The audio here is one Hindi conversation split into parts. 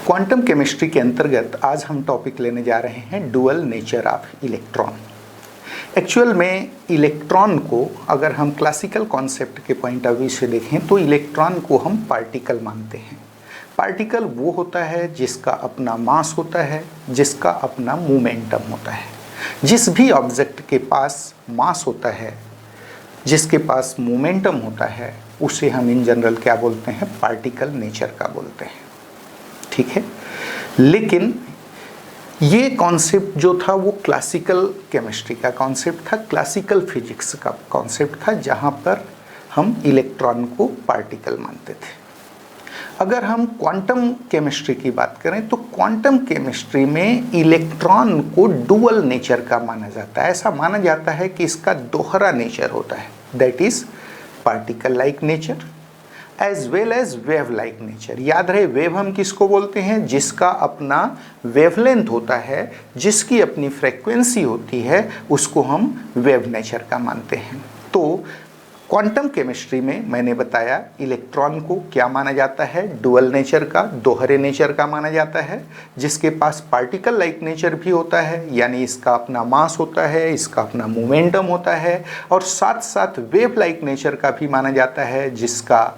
क्वांटम केमिस्ट्री के अंतर्गत आज हम टॉपिक लेने जा रहे हैं dual nature of electron. Actual में इलेक्ट्रॉन को अगर हम क्लासिकल कॉन्सेप्ट के पॉइंट ऑफ व्यू से देखें तो इलेक्ट्रॉन को हम पार्टिकल मानते हैं। पार्टिकल वो होता है जिसका अपना मास होता है, जिसका अपना मोमेंटम होता है। जिस भी ऑब्जेक्ट के पास मास होता है, जिसके पास मोमेंटम होता है, उसे हम इन जनरल क्या बोलते हैं? पार्टिकल नेचर का बोलते हैं। ठीक है, लेकिन ये कॉन्सेप्ट जो था वो क्लासिकल केमिस्ट्री का कॉन्सेप्ट था, क्लासिकल फिजिक्स का कॉन्सेप्ट था, जहाँ पर हम इलेक्ट्रॉन को पार्टिकल मानते थे। अगर हम क्वांटम केमिस्ट्री की बात करें तो क्वांटम केमिस्ट्री में इलेक्ट्रॉन को डुअल नेचर का माना जाता है। ऐसा माना जाता है कि इसका दोहरा नेचर होता है, that is particle like nature as well as wave like nature. याद रहे, वेव हम किसको बोलते हैं? जिसका अपना वेवलेंथ होता है, जिसकी अपनी फ्रीक्वेंसी होती है, उसको हम वेव नेचर का मानते हैं। तो क्वांटम केमिस्ट्री में मैंने बताया इलेक्ट्रॉन को क्या माना जाता है? डुअल नेचर का, दोहरे नेचर का माना जाता है, जिसके पास पार्टिकल लाइक नेचर भी होता है, यानी इसका अपना मास होता है, इसका अपना मोमेंटम होता है, और साथ साथ वेव लाइक नेचर का भी माना जाता है, जिसका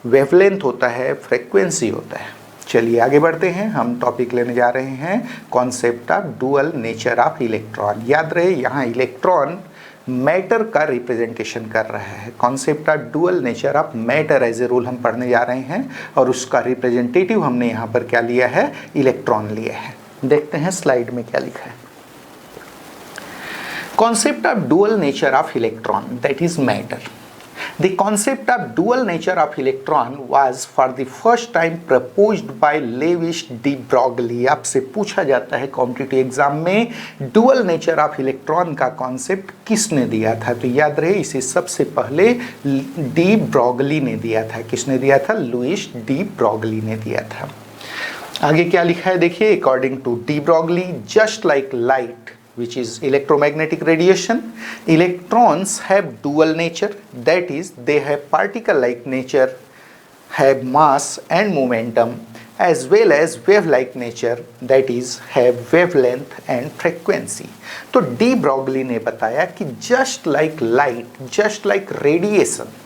वेवलेंथ होता है, फ्रीक्वेंसी होता है। चलिए आगे बढ़ते हैं। हम टॉपिक लेने जा रहे हैं concept of dual nature of electron. याद रहे, यहाँ इलेक्ट्रॉन मैटर का रिप्रेजेंटेशन कर रहा है। Concept of dual nature of matter as a rule हम पढ़ने जा रहे हैं, और उसका रिप्रेजेंटेटिव हमने यहाँ पर क्या लिया है? इलेक्ट्रॉन लिया है। देखते हैं स्लाइड में क्या लिखा है। Concept of dual nature of electron, that is matter. The concept of dual nature of electron was for the first time proposed by Lewis de Broglie. आपसे पूछा जाता है कॉम्पिटिटिव एग्जाम में डुअल नेचर ऑफ इलेक्ट्रॉन का कॉन्सेप्ट किसने दिया था? तो याद रहे, इसे सबसे पहले डी ब्रॉगली ने दिया था। किसने दिया था? लुइस डी ब्रॉगली ने दिया था। आगे क्या लिखा है देखिए, according to de Broglie, just like light which is electromagnetic radiation, electrons have dual nature, that is they have particle like nature, have mass and momentum, as well as wave like nature, that is have wavelength and frequency. तो डी ब्रॉगली ने बताया कि just like light, just like radiation,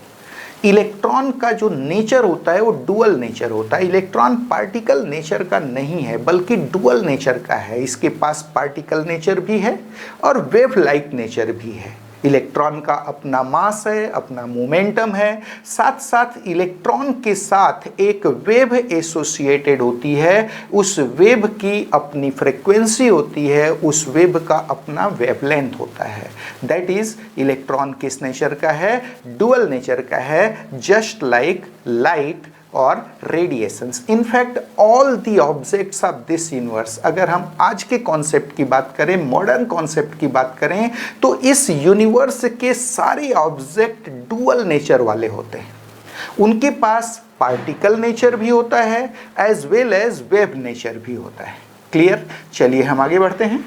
electron का जो नेचर होता है वो डुअल नेचर होता है। इलेक्ट्रॉन पार्टिकल नेचर का नहीं है, बल्कि डुअल नेचर का है। इसके पास पार्टिकल नेचर भी है और वेव लाइक नेचर भी है। इलेक्ट्रॉन का अपना मास है, अपना मोमेंटम है, साथ साथ इलेक्ट्रॉन के साथ एक वेव एसोसिएटेड होती है। उस वेव की अपनी फ्रीक्वेंसी होती है, उस वेव का अपना वेवलेंथ होता है। दैट इज इलेक्ट्रॉन किस नेचर का है? डुअल नेचर का है, जस्ट लाइक लाइट और radiations. In fact all the objects of this universe, अगर हम आज के कॉन्सेप्ट की बात करें, मॉडर्न कॉन्सेप्ट की बात करें, तो इस यूनिवर्स के सारे ऑब्जेक्ट डुअल नेचर वाले होते हैं। उनके पास पार्टिकल नेचर भी होता है as well as wave nature भी होता है। क्लियर? चलिए हम आगे बढ़ते हैं।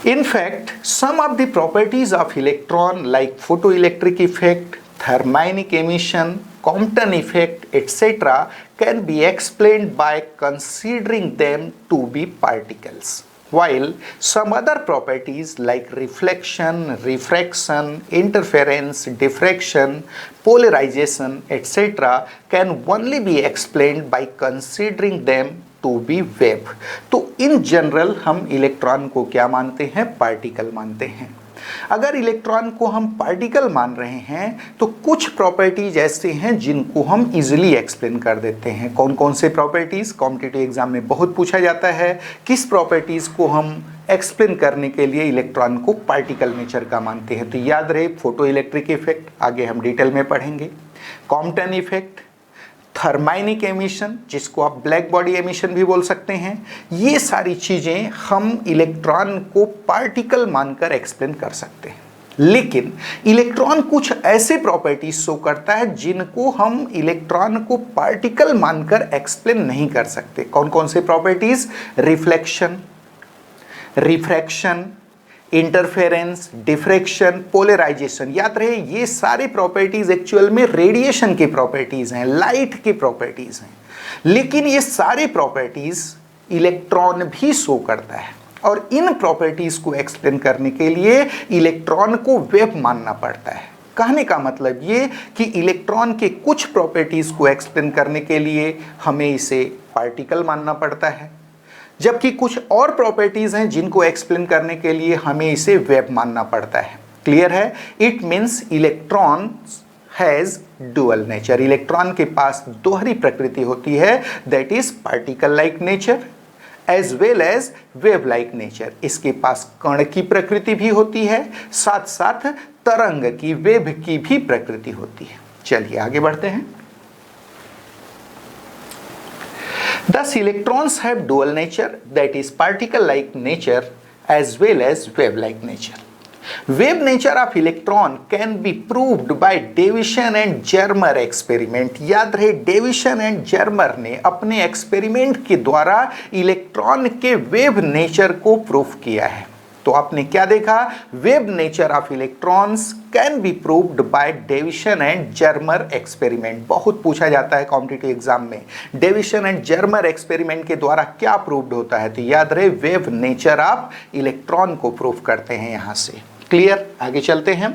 In fact, some of the properties of electron like photoelectric effect, thermionic emission, Compton effect, etc. can be explained by considering them to be particles, while some other properties like reflection, refraction, interference, diffraction, polarization, etc. can only be explained by considering them to be wave. तो इन जनरल हम इलेक्ट्रॉन को क्या मानते हैं? पार्टिकल मानते हैं। अगर इलेक्ट्रॉन को हम पार्टिकल मान रहे हैं तो कुछ प्रॉपर्टीज ऐसे हैं जिनको हम इजीली एक्सप्लेन कर देते हैं। कौन कौन से प्रॉपर्टीज? कॉम्पिटिटिव एग्जाम में बहुत पूछा जाता है, किस प्रॉपर्टीज को हम एक्सप्लेन करने के लिए इलेक्ट्रॉन को पार्टिकल नेचर का मानते हैं। तो याद रहे, फोटो इलेक्ट्रिक इफेक्ट, आगे हम डिटेल में पढ़ेंगे, कॉम्पटन इफेक्ट, थर्माइनिक एमिशन, जिसको आप ब्लैक बॉडी एमिशन भी बोल सकते हैं। ये सारी चीज़ें हम इलेक्ट्रॉन को पार्टिकल मानकर एक्सप्लेन कर सकते हैं। लेकिन इलेक्ट्रॉन कुछ ऐसे प्रॉपर्टीज शो करता है जिनको हम इलेक्ट्रॉन को पार्टिकल मानकर एक्सप्लेन नहीं कर सकते। कौन कौन से properties? Reflection, refraction, interference, diffraction, polarisation. याद रहे ये सारे प्रॉपर्टीज एक्चुअल में रेडिएशन की प्रॉपर्टीज हैं, लाइट की प्रॉपर्टीज हैं। लेकिन ये सारे प्रॉपर्टीज इलेक्ट्रॉन भी शो करता है, और इन प्रॉपर्टीज को एक्सप्लेन करने के लिए इलेक्ट्रॉन को वेव मानना पड़ता है। कहने का मतलब ये कि इलेक्ट्रॉन के कुछ प्रॉपर्टीज को एक्सप्लेन करने के लिए हमें इसे पार्टिकल मानना पड़ता है, जबकि कुछ और प्रॉपर्टीज हैं जिनको एक्सप्लेन करने के लिए हमें इसे वेव मानना पड़ता है। क्लियर है? It means electron has dual nature. Electron के पास दोहरी प्रकृति होती है, that is particle like nature as well as wave like nature. इसके पास कण की प्रकृति भी होती है, साथ साथ तरंग की, वेव की भी प्रकृति होती है। चलिए आगे बढ़ते हैं। Thus electrons have dual nature, that is particle like nature as well as wave like nature. Wave nature of electron can be proved by Davison and Germer experiment। याद रहे डेविसन एंड जर्मर ने अपने एक्सपेरिमेंट के द्वारा इलेक्ट्रॉन के वेव नेचर को प्रूव किया है। तो आपने क्या देखा? Wave nature of electrons can be proved by Davisson and Germer experiment. बहुत पूछा जाता है कॉम्पिटिटिव एग्जाम में, डेविसन एंड जर्मर एक्सपेरिमेंट के द्वारा क्या प्रूव्ड होता है? तो याद रहे वेव नेचर ऑफ इलेक्ट्रॉन को प्रूव करते हैं यहां से। क्लियर? आगे चलते हैं।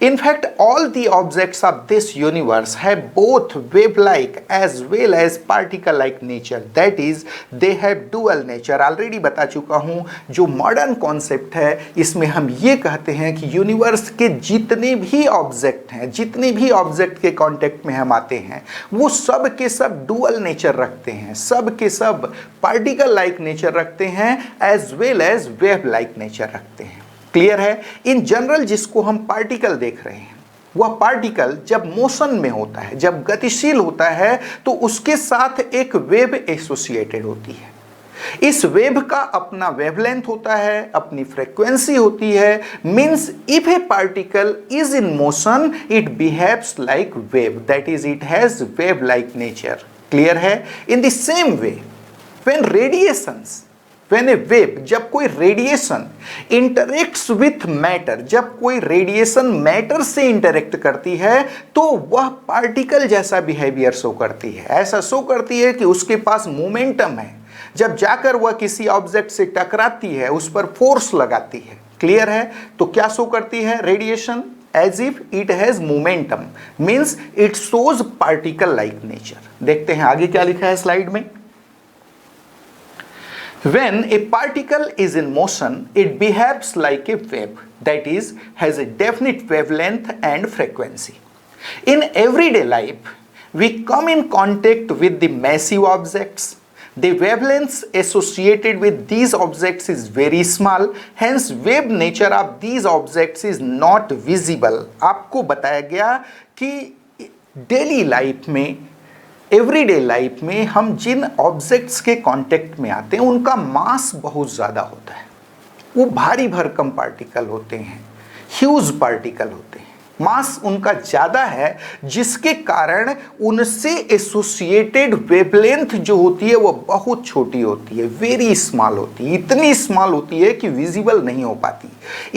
In fact all the objects of this universe have both wave like as well as particle like nature, that is they have dual nature. Already बता चुका हूं, जो मॉडर्न कॉन्सेप्ट है इसमें हम ये कहते हैं कि यूनिवर्स के जितने भी ऑब्जेक्ट हैं, जितने भी ऑब्जेक्ट के कांटेक्ट में हम आते हैं, वो सब के सब डुअल नेचर रखते हैं, सब के सब पार्टिकल लाइक नेचर रखते हैं as well as wave like nature रखते हैं। क्लियर है? इन जनरल जिसको हम पार्टिकल देख रहे हैं, वह पार्टिकल जब मोशन में होता है, जब गतिशील होता है, तो उसके साथ एक वेव एसोसिएटेड होती है। इस वेव का अपना वेवलेंथ होता है, अपनी फ्रीक्वेंसी होती है। Means if a particle is in motion it behaves like wave, that is it has wave like nature. Clear है? In the same way when radiations, When a wave, जब कोई रेडिएशन इंटरेक्ट्स विथ मैटर, जब कोई रेडिएशन मैटर से इंटरेक्ट करती है, तो वह पार्टिकल जैसा बिहेवियर शो करती है। ऐसा शो करती है कि उसके पास मोमेंटम है। जब जाकर वह किसी ऑब्जेक्ट से टकराती है, उस पर फोर्स लगाती है। क्लियर है? तो क्या शो करती है radiation? As if it has momentum, means it shows particle like nature. देखते हैं आगे क्या लिखा है स्लाइड में। When a particle is in motion, it behaves like a wave, that is, has a definite wavelength and frequency. In everyday life, we come in contact with the massive objects. The wavelengths associated with these objects is very small, hence wave nature of these objects is not visible. आपको बताया गया कि डेली लाइफ में, एवरीडे लाइफ में हम जिन ऑब्जेक्ट्स के कांटेक्ट में आते हैं उनका मास बहुत ज़्यादा होता है। वो भारी भरकम पार्टिकल होते हैं, ह्यूज पार्टिकल होते हैं, मास उनका ज़्यादा है, जिसके कारण उनसे एसोसिएटेड वेवलेंथ जो होती है वो बहुत छोटी होती है, वेरी स्मॉल होती है, इतनी स्मॉल होती है कि विजिबल नहीं हो पाती।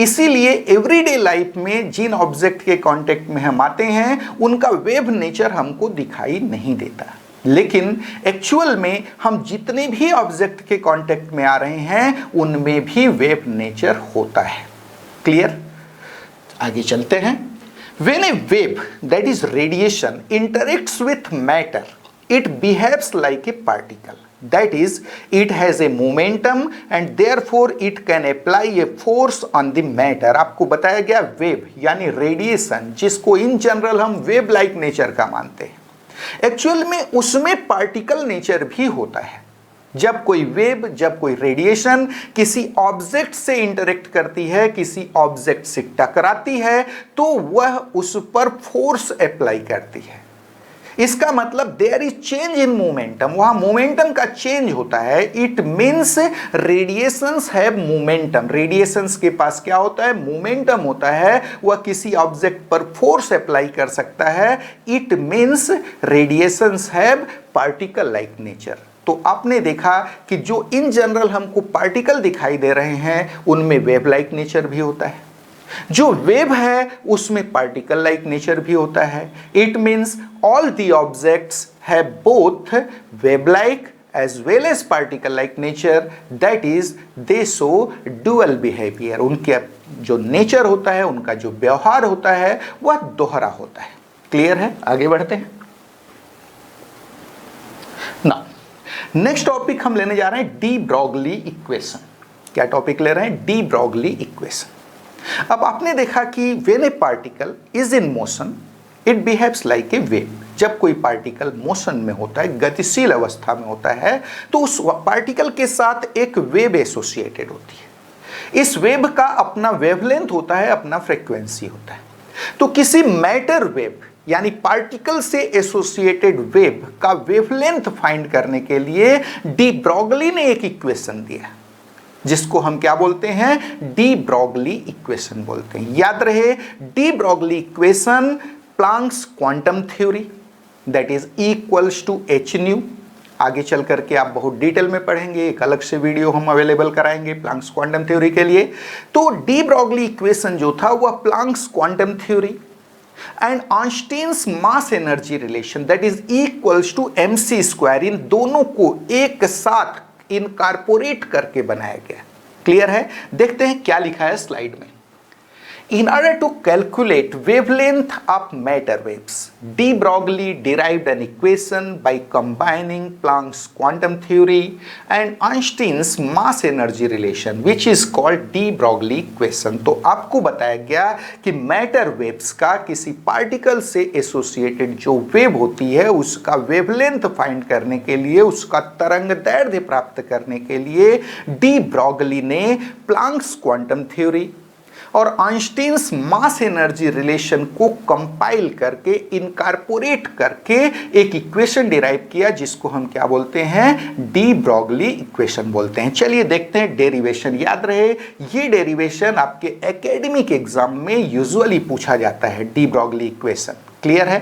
इसीलिए एवरीडे लाइफ में जिन ऑब्जेक्ट के कांटेक्ट में हम आते हैं उनका वेव नेचर हमको दिखाई नहीं देता। लेकिन एक्चुअल में हम जितने भी ऑब्जेक्ट के कांटेक्ट में आ रहे हैं उनमें भी वेव नेचर होता है। क्लियर? आगे चलते हैं। When a wave, that is radiation, interacts with matter, it behaves like a particle. That is, it has a momentum and therefore it can apply a force on the matter. आपको बताया गया वेव यानी रेडिएशन, जिसको इन जनरल हम वेव लाइक नेचर का मानते हैं, एक्चुअल में उसमें पार्टिकल नेचर भी होता है। जब कोई वेव, जब कोई रेडिएशन किसी ऑब्जेक्ट से इंटरेक्ट करती है, किसी ऑब्जेक्ट से टकराती है, तो वह उस पर फोर्स अप्लाई करती है। इसका मतलब there is change in momentum, वहां मोमेंटम का चेंज होता है। It means radiations have momentum, radiations के पास क्या होता है? मोमेंटम होता है, वह किसी ऑब्जेक्ट पर फोर्स अप्लाई कर सकता है। It means radiations have particle like nature. तो आपने देखा कि जो इन जनरल हमको पार्टिकल दिखाई दे रहे हैं उनमें वेव लाइक नेचर भी होता है, जो वेव है उसमें पार्टिकल लाइक नेचर भी होता है। It means all the objects have both wave like as well as particle like nature, that is they show dual behavior। उनके जो नेचर होता है, उनका जो व्यवहार होता है वह दोहरा होता है। क्लियर है? आगे बढ़ते हैं ना। नेक्स्ट टॉपिक हम लेने जा रहे हैं डी ब्रॉगली इक्वेशन। क्या टॉपिक ले रहे हैं? D Broglie equation. अब आपने देखा कि when A particle is in motion it behaves like a wave. जब कोई पार्टिकल मोशन में होता है, गतिशील अवस्था में होता है, तो उस पार्टिकल के साथ एक वेव एसोसिएटेड होती है। इस वेव का अपना वेवलेंथ होता है, अपना फ्रीक्वेंसी होता है। तो किसी मैटर वेव यानी पार्टिकल से एसोसिएटेड वेव का वेवलेंथ फाइंड करने के लिए डी ब्रॉगली ने एक इक्वेशन दिया, जिसको हम क्या बोलते हैं? डी ब्रॉगली इक्वेशन बोलते हैं। याद रहे, de Broglie equation Planck's quantum theory that is equals to h nu. आगे चल करके आप बहुत डिटेल में पढ़ेंगे, एक अलग से वीडियो हम अवेलेबल कराएंगे प्लांक्स क्वांटम थ्योरी के लिए। तो डी ब्रॉगली इक्वेशन जो था वह Planck's quantum theory and Einstein's mass energy relation that is equals to mc square, इन दोनों को एक साथ इनकॉर्पोरेट करके बनाया गया। क्लियर है? देखते हैं क्या लिखा है स्लाइड में। In order to calculate wavelength of matter waves, de Broglie derived an equation by combining Planck's quantum theory and Einstein's mass energy relation, which is called de Broglie equation। तो आपको बताया गया कि मैटर वेव्स का किसी पार्टिकल से एसोसिएटेड जो वेव होती है उसका वेवलेंथ फाइंड करने के लिए, उसका तरंग दैर्ध्य प्राप्त करने के लिए डी ब्रॉगली ने प्लांक्स क्वांटम थ्योरी और आइंस्टीन्स मास एनर्जी रिलेशन को कंपाइल करके, इनकॉर्पोरेट करके एक इक्वेशन डिराइव किया, जिसको हम क्या बोलते हैं? डी ब्रॉगली इक्वेशन बोलते हैं। चलिए देखते हैं डेरिवेशन। याद रहे, ये डेरिवेशन आपके एकेडमिक एग्जाम में यूजुअली पूछा जाता है, डी ब्रॉगली इक्वेशन। क्लियर है?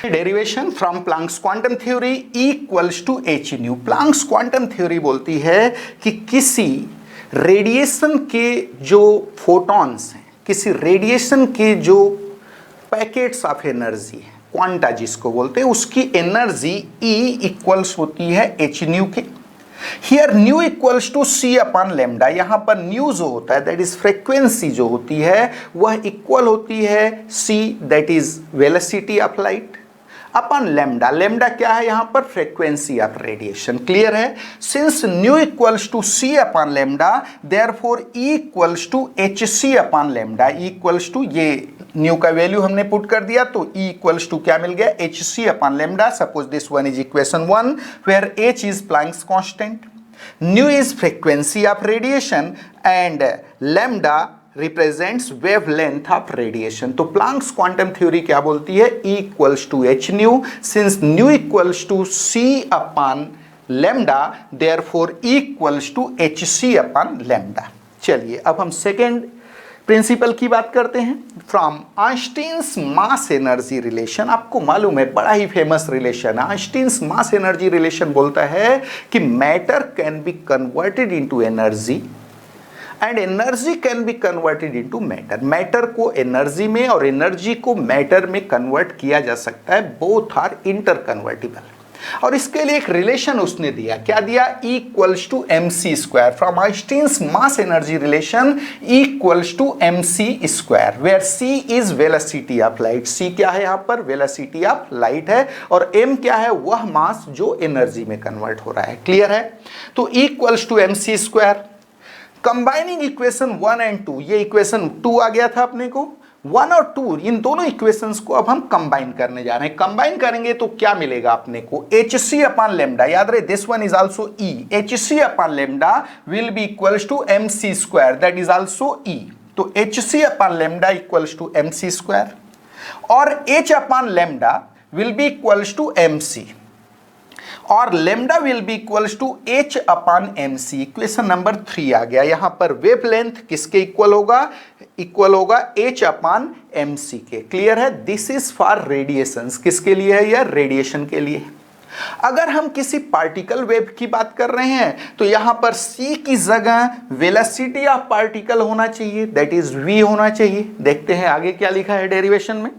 Derivation from Planck's quantum theory equals to h nu. Planck's quantum theory बोलती है कि किसी रेडिएशन के जो फोटॉन्स हैं, किसी रेडिएशन के जो पैकेट्स ऑफ एनर्जी है, क्वांटा जिसको बोलते हैं, उसकी एनर्जी E इक्वल्स होती है एच न्यू के। Here nu equals to c upon lambda. यहाँ पर न्यू जो होता है दैट इज फ्रीक्वेंसी जो होती है वह इक्वल होती है c that is velocity of light upon lambda. Lambda क्या है यहाँ पर? Frequency of radiation. क्लियर है? Since nu equals to c upon lambda therefore E equals to h C upon lambda. E equals to, ये न्यू का वैल्यू हमने पुट कर दिया तो ई इक्वल्स टू क्या मिल गया? H C upon lambda. Suppose this one is equation 1 where h is Planck's constant, new is frequency of radiation and lambda represents wavelength of radiation. तो प्लांक्स क्वांटम थ्योरी क्या बोलती है? E equals to h nu, since nu equals to c upon lambda therefore E equals to h C upon lambda. चलिए अब हम सेकेंड प्रिंसिपल की बात करते हैं। From Einstein's mass energy relation, आपको मालूम है बड़ा ही फेमस रिलेशन है। आइंस्टीन्स मास एनर्जी रिलेशन बोलता है कि matter can be converted into energy and energy can be converted into matter. Matter को एनर्जी में और एनर्जी को मैटर में कन्वर्ट किया जा सकता है। Both are interconvertible. और इसके लिए एक रिलेशन उसने दिया। क्या दिया? E equals to mc square. From Einstein's mass energy relation E equals to mc square, where c is velocity of light. c क्या है यहाँ पर? वेलोसिटी ऑफ लाइट है। और m क्या है? वह मास जो एनर्जी में कन्वर्ट हो रहा है। क्लियर है? तो E equals to mc square. Combining equation 1 and 2, ये इक्वेशन 2 आ गया था अपने को। 1 और 2 इन दोनों इक्वेशंस को अब हम कंबाइन करने जा रहे हैं। कंबाइन करेंगे तो क्या मिलेगा अपने को? एच सी अपॉन लेमडा। याद रहे this one is also E. H C upon lambda will be equals to M C square that is also E. तो H C upon lambda equals to M C square और H upon lambda will be equals to M C और lambda will be equals to H upon M C. Equation number 3 आ गया। यहां पर वेवलेंथ किसके इक्वल होगा? इक्वल होगा एच अपॉन एम सी के। क्लियर है? This is for radiations. किसके लिए है यह? रेडिएशन के लिए। अगर हम किसी पार्टिकल वेव की बात कर रहे हैं तो यहां पर c की जगह वेलोसिटी ऑफ पार्टिकल होना चाहिए, दैट इज v होना चाहिए। देखते हैं आगे क्या लिखा है डेरिवेशन में।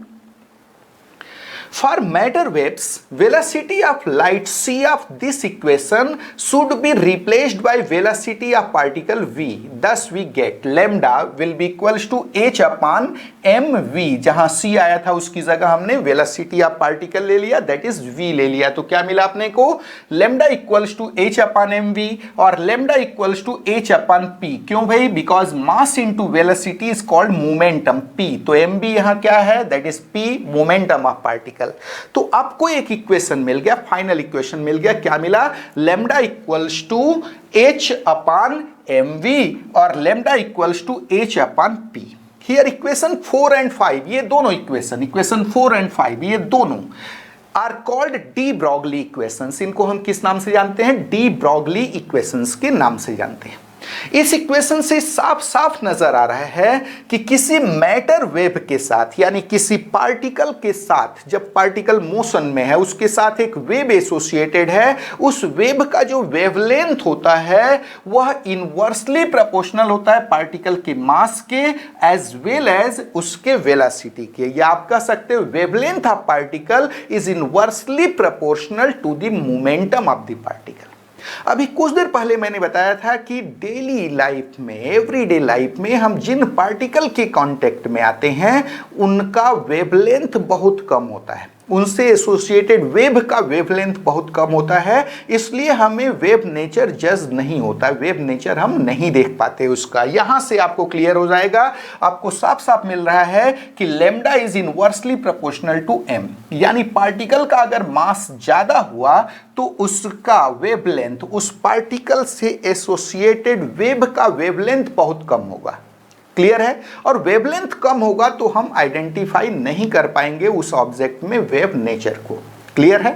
For matter waves, velocity of light c of this equation should be replaced by velocity of particle v. Thus we get lambda will be equals to h upon mv। जहां c आया था उसकी जगह हमने velocity of particle ले लिया, that is v ले लिया। तो क्या मिला अपने को? lambda equals to h upon mv और lambda equals to h upon p। क्यों भाई? Because mass into velocity is called momentum p। तो mv यहां क्या है? That is p, momentum of particle। तो आपको एक इक्वेशन मिल गया, फाइनल इक्वेशन मिल गया। क्या मिला? Lambda equals to h upon mv और lambda equals to h upon p। Here equation 4 and 5, ये दोनों इक्वेशन 4 एंड 5 ये दोनों are called de Broglie equations. इनको हम किस नाम से जानते हैं? डी ब्रॉगली इक्वेशंस के नाम से जानते हैं। इस इक्वेशन से साफ साफ नजर आ रहा है कि किसी मैटर वेव के साथ यानी किसी पार्टिकल के साथ, जब पार्टिकल मोशन में है उसके साथ एक वेव एसोसिएटेड है, उस वेव का जो वेवलेंथ होता है वह इनवर्सली प्रोपोर्शनल होता है पार्टिकल के मास के एज वेल एज उसके वेलोसिटी के। या आप कह सकते हो wavelength of particle is inversely proportional to the momentum of the particle. अभी कुछ देर पहले मैंने बताया था कि डेली लाइफ में, एवरीडे लाइफ में हम जिन पार्टिकल के कांटेक्ट में आते हैं उनका वेवलेंथ बहुत कम होता है, उनसे एसोसिएटेड वेव का वेवलेंथ बहुत कम होता है, इसलिए हमें वेव नेचर जज नहीं होता, वेव नेचर हम नहीं देख पाते उसका। यहां से आपको क्लियर हो जाएगा, आपको साफ साफ मिल रहा है कि lambda is inversely proportional to m। यानी पार्टिकल का अगर मास ज्यादा हुआ तो उसका वेवलेंथ, उस पार्टिकल से एसोसिएटेड वेव का वेवलेंथ बहुत कम होगा। क्लियर है? और वेवलेंथ कम होगा तो हम आइडेंटिफाई नहीं कर पाएंगे उस ऑब्जेक्ट में वेव नेचर को। क्लियर है?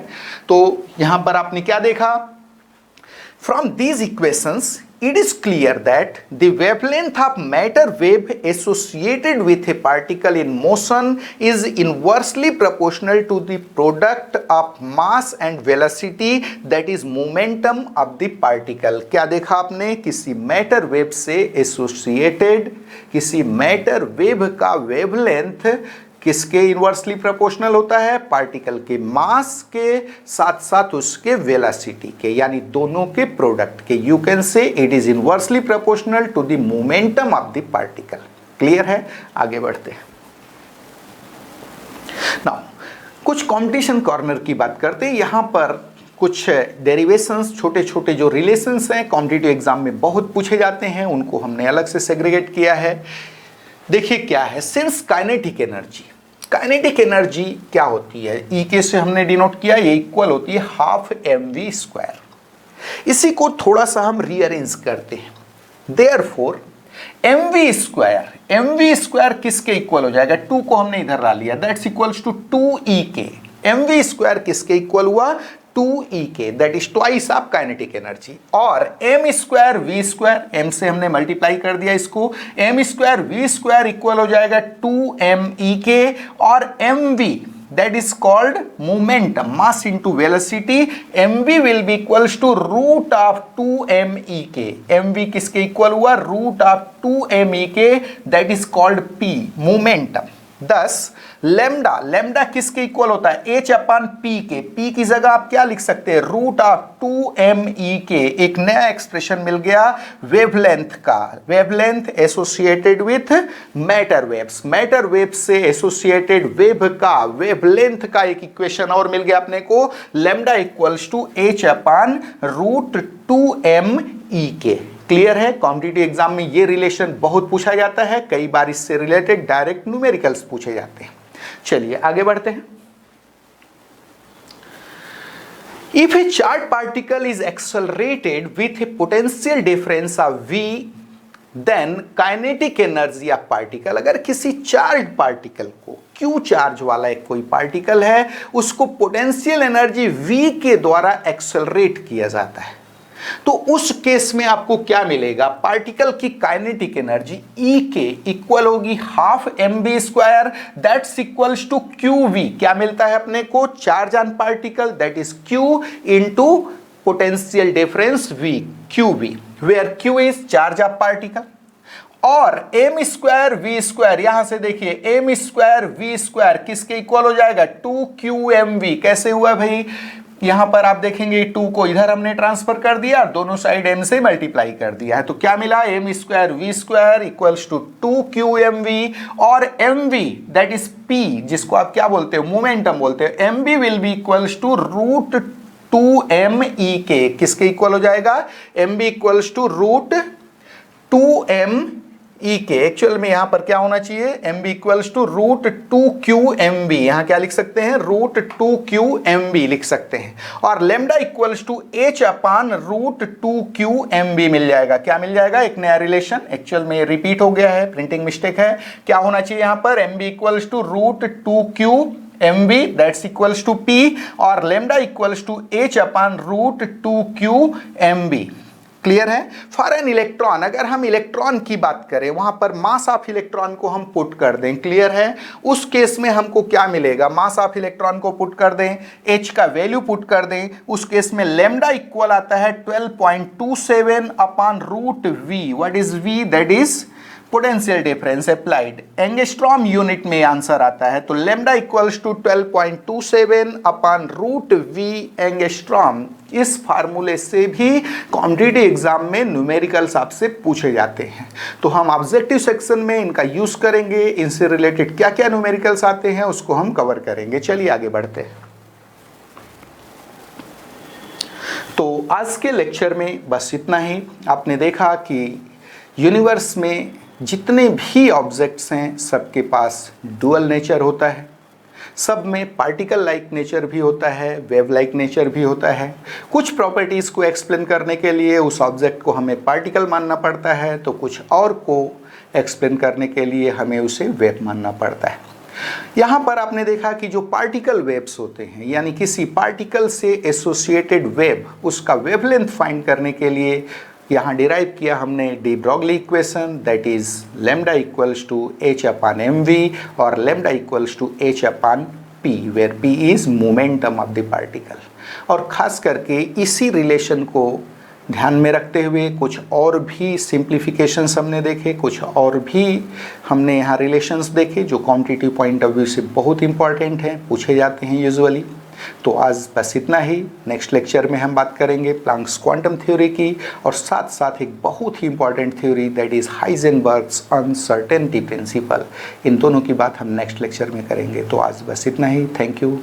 तो यहां पर आपने क्या देखा? From these equations it is clear that the wavelength of matter wave associated with a particle in motion is inversely proportional to the product of mass and velocity, that is momentum of the particle। क्या देखा आपने? किसी मैटर वेव से एसोसिएटेड किसी मैटर वेव का वेवलेंथ किसके इनवर्सली प्रोपोर्शनल होता है? पार्टिकल के मास के साथ साथ उसके वेलोसिटी के, यानी दोनों के प्रोडक्ट के। You can say it is inversely proportional to the momentum of the particle. Clear है? आगे बढ़ते हैं। नाउ कुछ कंपटीशन कॉर्नर की बात करते हैं। यहां पर कुछ डेरिवेशंस, छोटे छोटे जो रिलेशंस हैं कॉम्पिटिटिव एग्जाम में बहुत पूछे जाते हैं, उनको हमने अलग से सेग्रीगेट किया है। देखिए क्या है, since kinetic energy, kinetic energy क्या होती है? ई के से हमने डिनोट किया, ये इक्वल होती है हाफ mv स्क्वायर। इसी को थोड़ा सा हम रीअरेंज करते हैं। देयरफॉर mv स्क्वायर किसके इक्वल हो जाएगा? 2 को हमने इधर ला लिया, that's equals to 2ek। mv square किसके इक्वल हुआ? 2ek, that is twice of kinetic energy. और m square v square, m से हमने मल्टीप्लाई कर दिया इसको, m square v square equal हो जाएगा 2mek और mv that is called momentum, mass into velocity, mv will be equals to root of 2mek। mv किसके इक्वल हुआ? root of 2mek, that is called p, momentum। दस लैम्डा किसके इक्वल होता है? h अपॉन p के। p की जगह आप क्या लिख सकते हैं? रूट ऑफ 2me के। एक नया एक्सप्रेशन मिल गया वेवलेंथ का, wavelength associated with matter waves, matter waves से एसोसिएटेड वेव का वेवलेंथ का एक इक्वेशन और मिल गया अपने को, lambda equals to h upon root 2me के। क्लियर है? कॉम्पिटिटिव एग्जाम में ये रिलेशन बहुत पूछा जाता है, कई बार इससे रिलेटेड डायरेक्ट न्यूमेरिकल्स पूछे जाते हैं। चलिए आगे बढ़ते हैं। If a charged particle is accelerated with a potential difference of v, then kinetic energy of particle, अगर किसी चार्ज पार्टिकल को, Q चार्ज वाला एक कोई पार्टिकल है, उसको पोटेंशियल एनर्जी v के द्वारा एक्सेलरेट किया जाता है, तो उस केस में आपको क्या मिलेगा, पार्टिकल की काइनेटिक एनर्जी E के इक्वल होगी half mv square, that's equals to qv। क्या मिलता है अपने को, charge on particle that is q into potential difference v, qv, where q is charge of particle. और एम स्क्वायर वी स्क्वायर, यहां से देखिए एम स्क्वायर वी स्क्वायर किसके इक्वल हो जाएगा, 2qmv। कैसे हुआ भाई, यहां पर आप देखेंगे 2 को इधर हमने ट्रांसफर कर दिया, दोनों साइड m से मल्टीप्लाई कर दिया है, तो क्या मिला, m square v square equals to 2qmv। और mv दैट इज p, जिसको आप क्या बोलते हो, मोमेंटम बोलते हो, mv will be equals to root 2me के, किसके इक्वल हो जाएगा, mv equals to root 2m E के। एक्चुअल में यहां पर क्या होना चाहिए, mb equals to root 2qmv, यहां क्या लिख सकते हैं, रूट 2qmv लिख सकते हैं। और lambda equals to h upon root 2qmv मिल जाएगा। क्या मिल जाएगा, एक नया रिलेशन, एक्चुअल में रिपीट हो गया है, प्रिंटिंग मिस्टेक है। क्या होना चाहिए यहां पर, mb equals to root 2qmv that's equals to p, और lambda equals to h upon root 2qmv। Clear है। फॉर एन इलेक्ट्रॉन, अगर हम इलेक्ट्रॉन की बात करें, वहां पर मास ऑफ इलेक्ट्रॉन को हम पुट कर दें, क्लियर है, उस केस में हमको क्या मिलेगा, मास ऑफ इलेक्ट्रॉन को पुट कर दें, h का वैल्यू पुट कर दें, उस केस में लेमडा इक्वल आता है 12.27 upon root v। What is v, that is potential difference applied, angstrom unit में आंसर आता है। तो lambda equals to 12.27 upon root v angstrom. इस फार्मूले से भी कॉम्पिटिटिव एग्जाम में न्यूमेरिकल्स आपसे पूछे जाते हैं, तो हम ऑब्जेक्टिव सेक्शन में इनका यूज करेंगे, इनसे रिलेटेड क्या क्या न्यूमेरिकल्स आते हैं उसको हम कवर करेंगे। चलिए आगे बढ़ते हैं। तो आज के लेक्चर में बस इतना ही। आपने देखा कि यूनिवर्स में जितने भी ऑब्जेक्ट्स हैं सबके पास डुअल नेचर होता है, सब में पार्टिकल लाइक नेचर भी होता है, वेव लाइक नेचर भी होता है। कुछ प्रॉपर्टीज़ को एक्सप्लेन करने के लिए उस ऑब्जेक्ट को हमें पार्टिकल मानना पड़ता है, तो कुछ और को एक्सप्लेन करने के लिए हमें उसे वेव मानना पड़ता है। यहाँ पर आपने देखा कि जो पार्टिकल वेव्स होते हैं, यानी किसी पार्टिकल से एसोसिएटेड वेव, उसका वेवलेंथ फाइंड करने के लिए यहाँ डिराइव किया हमने de Broglie equation, that is lambda equals to h upon mv और lambda equals to h upon p, where p is momentum of the particle. और खास करके इसी रिलेशन को ध्यान में रखते हुए कुछ और भी सिंप्लीफिकेशंस हमने देखे, कुछ और भी हमने यहाँ रिलेशंस देखे जो कॉम्पिटिटिव पॉइंट ऑफ व्यू से बहुत इंपॉर्टेंट हैं, पूछे जाते हैं यूजुअली। तो आज बस इतना ही। नेक्स्ट लेक्चर में हम बात करेंगे प्लैंक्स क्वांटम थ्योरी की, और साथ साथ एक बहुत ही important theory that is Heisenberg's uncertainty principle. इन दोनों की बात हम नेक्स्ट लेक्चर में करेंगे। तो आज बस इतना ही। Thank you.